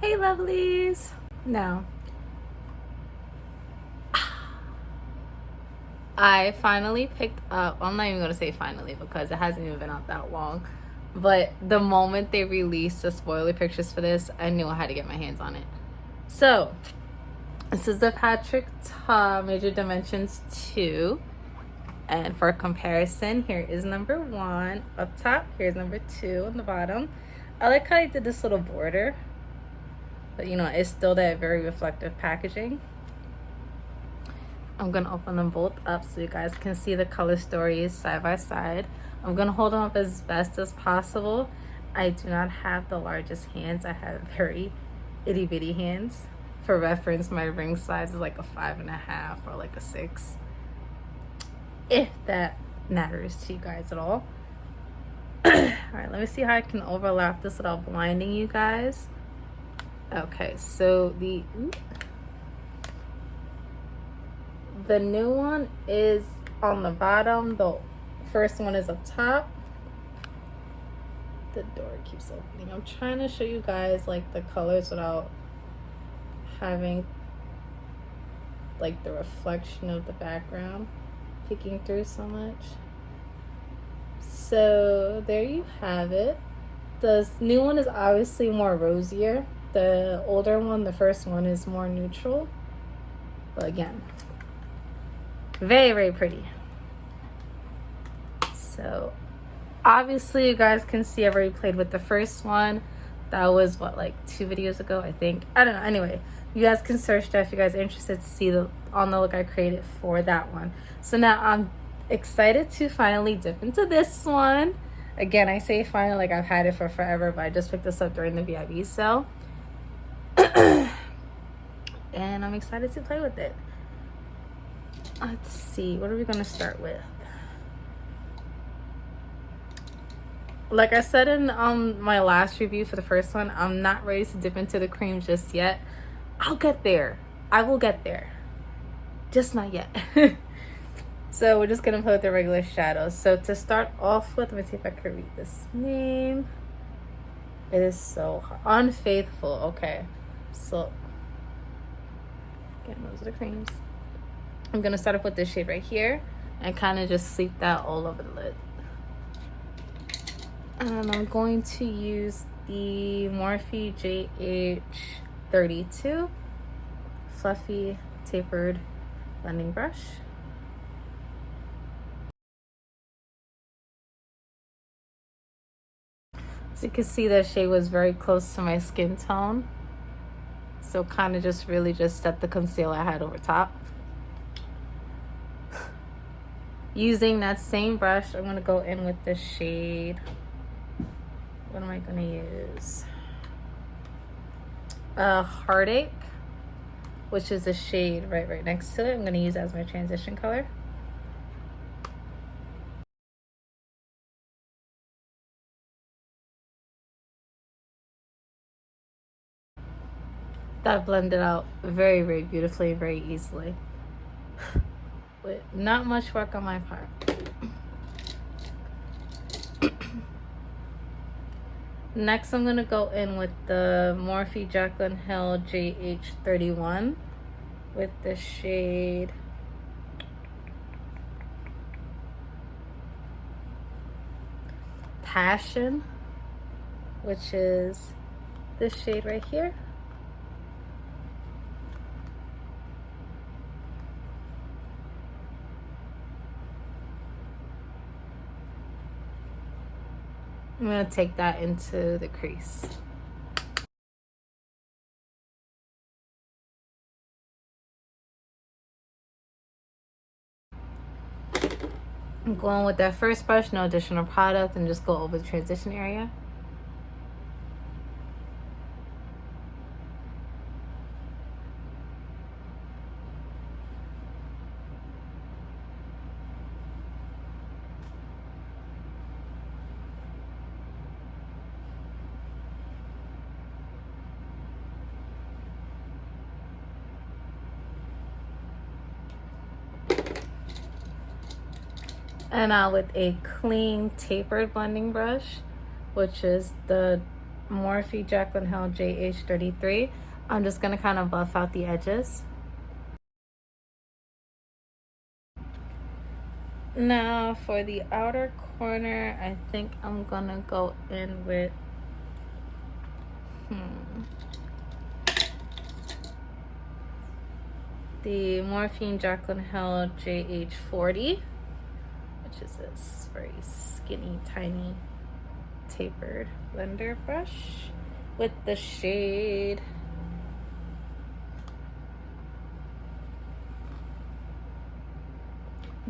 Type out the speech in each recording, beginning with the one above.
Hey lovelies! Now, I finally picked up, I'm not even going to say finally because it hasn't even been out that long, but the moment they released the spoiler pictures for this, I knew I had to get my hands on it. So, this is the Patrick Ta Major Dimensions 2. And for comparison, here is number 1 up top. Here's number 2 on the bottom. I like how I did this little border. But you know, it's still that very reflective packaging. I'm gonna open them both up so you guys can see the color stories side by side. I'm gonna hold them up as best as possible. I do not have the largest hands. I have very itty bitty hands. For reference, my ring size is like a 5.5 or like a 6. If that matters to you guys at all. All right, let me see how I can overlap this without blinding you guys. Okay, so the new one is on the bottom. The first one is up top. The door keeps opening. I'm trying to show you guys like the colors without having like the reflection of the background peeking through so much. So there you have it. The new one is obviously more rosier. The older one, the first one, is more neutral. But again, very, very pretty. So obviously you guys can see I've already played with the first one. That was what, like 2 videos ago, I think. I don't know. Anyway, you guys can search that if you guys are interested to see the on the look I created for that one. So now I'm excited to finally dip into this one. Again, I say finally like I've had it for forever, but I just picked this up during the VIB sale. And I'm excited to play with it. Let's see, what are we gonna start with? Like I said in my last review for the first one, I'm not ready to dip into the cream just yet. I'll get there. I will get there. Just not yet. So we're just gonna play with the regular shadows. So to start off with, let me see if I can read this name. It is so hard. Unfaithful. Okay. So again, those are the creams. I'm gonna start off with this shade right here and kind of just sleep that all over the lid. And I'm going to use the Morphe JH32 fluffy tapered blending brush. So you can see that shade was very close to my skin tone. So kind of just really just set the concealer I had over top. Using that same brush, I'm going to go in with the shade. What am I going to use? Heartache, which is the shade right next to it. I'm going to use as my transition color. That blended out very, very beautifully, very easily. With not much work on my part. Next, I'm going to go in with the Morphe Jaclyn Hill JH31 with the shade Passion, which is this shade right here. I'm going to take that into the crease. I'm going with that first brush, no additional product, and just go over the transition area. And now with a clean tapered blending brush, which is the Morphe Jaclyn Hill JH33. I'm just gonna kind of buff out the edges. Now for the outer corner, I think I'm gonna go in with the Morphe Jaclyn Hill JH40, which is this very skinny, tiny, tapered blender brush with the shade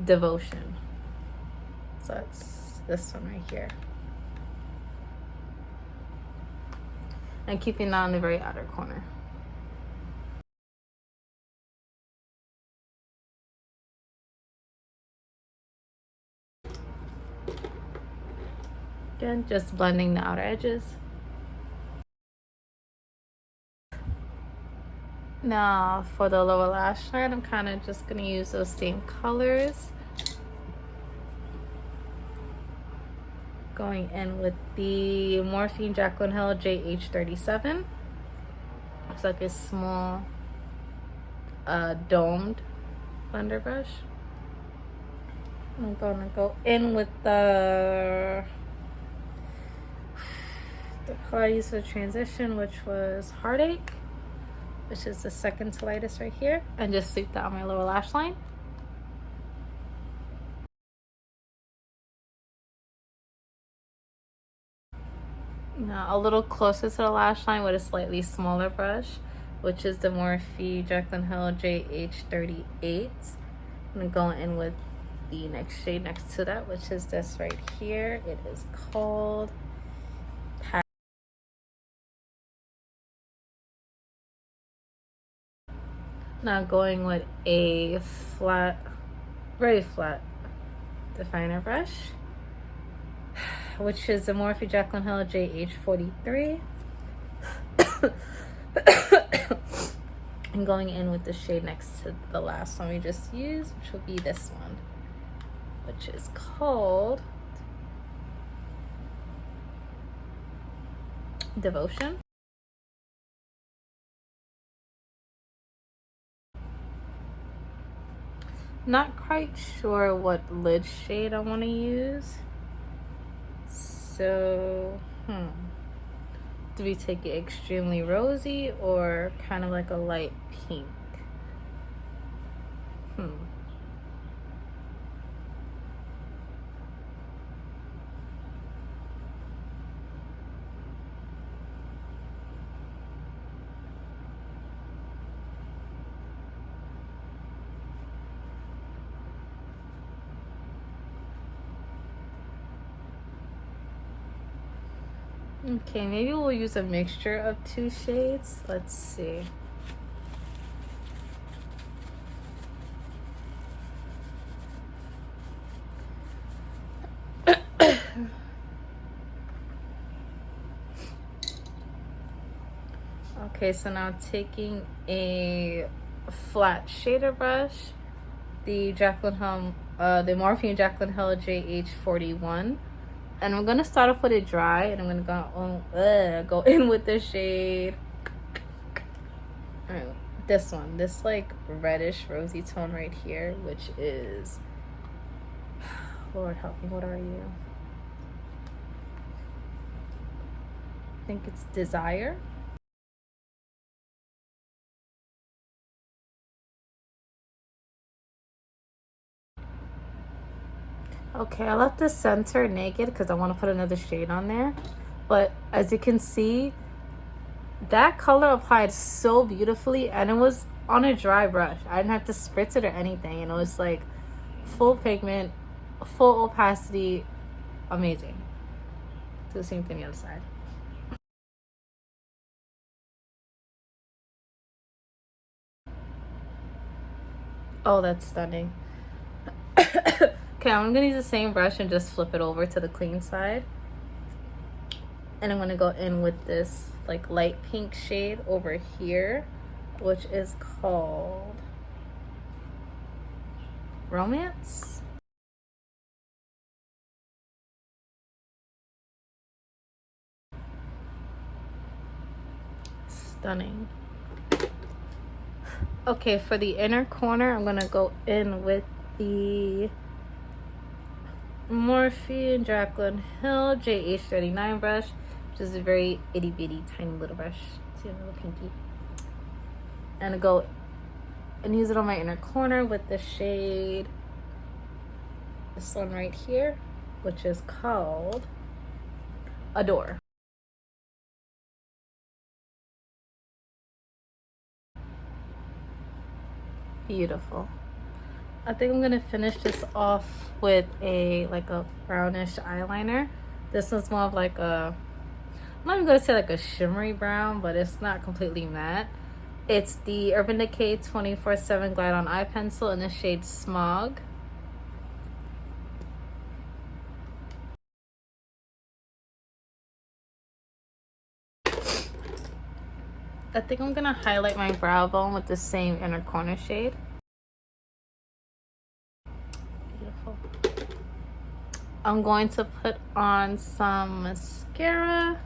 Devotion. So it's this one right here. And keeping that on the very outer corner. Again, just blending the outer edges. Now for the lower lash line, I'm kind of just going to use those same colors. Going in with the Morphe Jaclyn Hill JH37. It's like a small domed blender brush. I'm going to go in with the color I used for transition, which was Heartache, which is the second to lightest right here, and just sweep that on my lower lash line. Now a little closer to the lash line with a slightly smaller brush, which is the Morphe Jaclyn Hill JH38. I'm gonna go in with the next shade next to that, which is this right here. It is called Now going with a flat, very flat definer brush, which is the Morphe Jaclyn Hill JH43. And going in with the shade next to the last one we just used, which will be this one, which is called Devotion. Not quite sure what lid shade I want to use. So, do we take it extremely rosy or kind of like a light pink? Okay, maybe we'll use a mixture of two shades. Let's see. Okay, so now taking a flat shader brush, the the Morphe Jaclyn Hill JH41. And I'm gonna start off with it dry, and I'm gonna go in with the shade. This one, this like reddish rosy tone right here, which is, Lord help me, what are you? I think it's Desire. Okay, I left the center naked because I want to put another shade on there. But as you can see, that color applied so beautifully, and it was on a dry brush. I didn't have to spritz it or anything, and it was like full pigment, full opacity, amazing. Do the same thing on the other side. Oh, that's stunning. Okay, I'm gonna use the same brush and just flip it over to the clean side. And I'm gonna go in with this like light pink shade over here, which is called Romance. stunning. Okay, for the inner corner, I'm gonna go in with the Morphe and Jaclyn Hill JH39 brush, which is a very itty bitty tiny little brush. See a little pinky. And I go and use it on my inner corner with the shade, this one right here, which is called Adore. Beautiful. I think I'm gonna finish this off with a brownish eyeliner. This one's more of like a, I'm not even gonna say like a shimmery brown, but it's not completely matte. It's the Urban Decay 24/7 Glide On Eye Pencil in the shade Smog. I think I'm gonna highlight my brow bone with the same inner corner shade. Beautiful. I'm going to put on some mascara.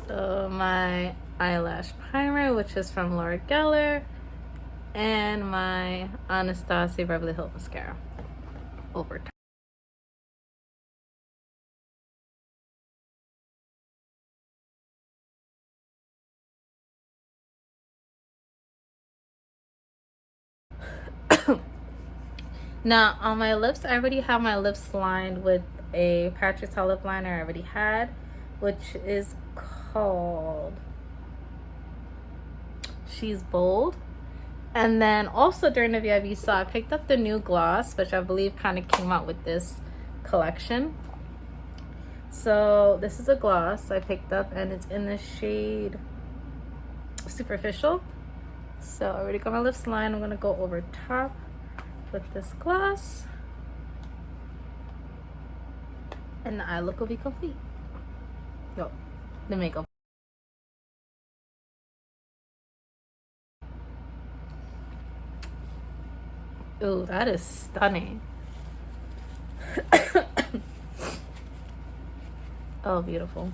So my eyelash primer, which is from Laura Geller, and my Anastasia Beverly Hills mascara over top. Now on my lips, I already have my lips lined with a Patrick Ta lip liner I already had, which is called She's Bold. And then also during the VIB sale, I picked up the new gloss, which I believe kind of came out with this collection. So this is a gloss I picked up, and it's in the shade Superficial. So I already got my lips lined. I'm gonna go over top with this gloss, and the eye look will be complete. Yo, the makeup. Ooh, that is stunning. Oh, beautiful.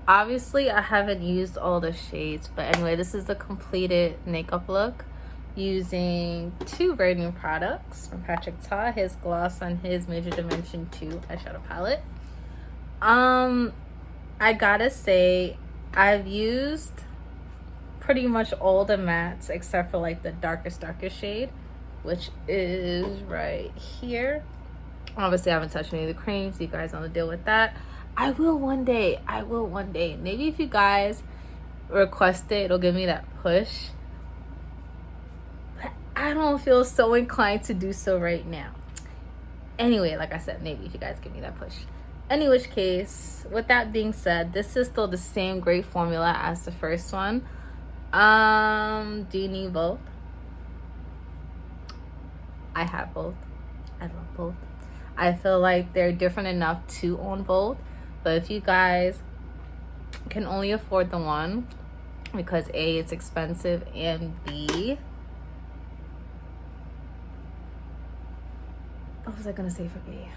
Obviously, I haven't used all the shades, but anyway, this is the completed makeup look using two very new products from Patrick Ta, his gloss and his Major Dimension 2 eyeshadow palette. I gotta say, I've used pretty much all the mattes except for like the darkest shade, which is right here. Obviously, I haven't touched any of the creams. You guys know the deal with that. I will one day. Maybe if you guys request it, it'll give me that push. But I don't feel so inclined to do so right now. Anyway, like I said, maybe if you guys give me that push. In which case, with that being said, this is still the same great formula as the first one. Do you need both? I have both. I love both. I feel like they're different enough to own both. But if you guys can only afford the one, because A, it's expensive, and B, what was I gonna say for B?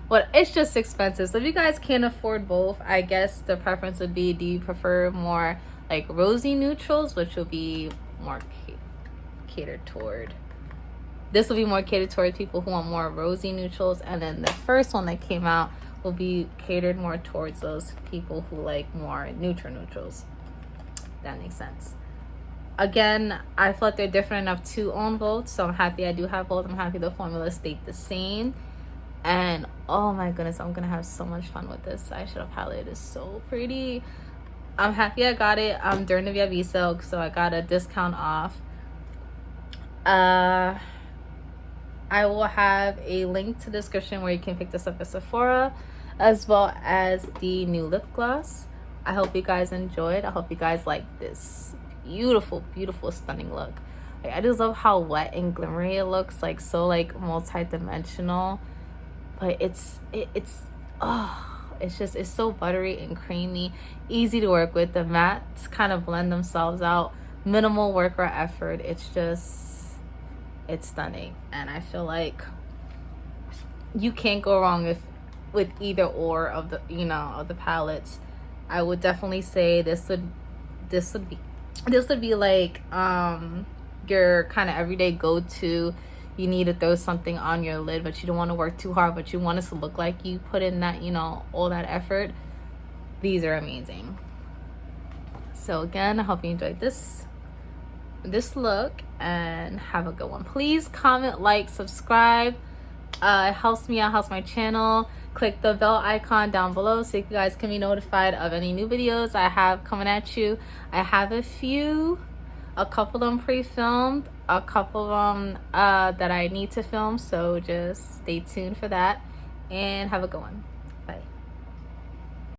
Well, it's just expensive. So if you guys can't afford both, I guess the preference would be, do you prefer more like rosy neutrals, which will be more catered toward, this will be more catered toward people who want more rosy neutrals, and then the first one that came out will be catered more towards those people who like more neutral neutrals. That makes sense. Again, I feel like they're different enough to own both, so I'm happy I do have both. I'm happy the formula stayed the same, and oh my goodness, I'm gonna have so much fun with this eyeshadow palette. It is so pretty. I'm happy I got it during the VIB sale, so I got a discount off. I will have a link to the description where you can pick this up at Sephora, as well as the new lip gloss. I hope you guys enjoyed. I hope you guys like this beautiful, beautiful, stunning look. Like, I just love how wet and glimmery it looks, like so like multi-dimensional, but it's so buttery and creamy, easy to work with. The mattes kind of blend themselves out, minimal work or effort. It's stunning, and I feel like you can't go wrong with either or of the, you know, of the palettes. I would definitely say this would be like your kind of everyday go-to. You need to throw something on your lid, but you don't want to work too hard, but you want it to look like you put in that, you know, all that effort. These are amazing. So again, I hope you enjoyed this look, and have a good one. Please comment, like, subscribe. It helps me out, helps my channel. Click the bell icon down below so you guys can be notified of any new videos I have coming at you. I have a couple of them pre-filmed, a couple of them that I need to film, so just stay tuned for that, and have a good one.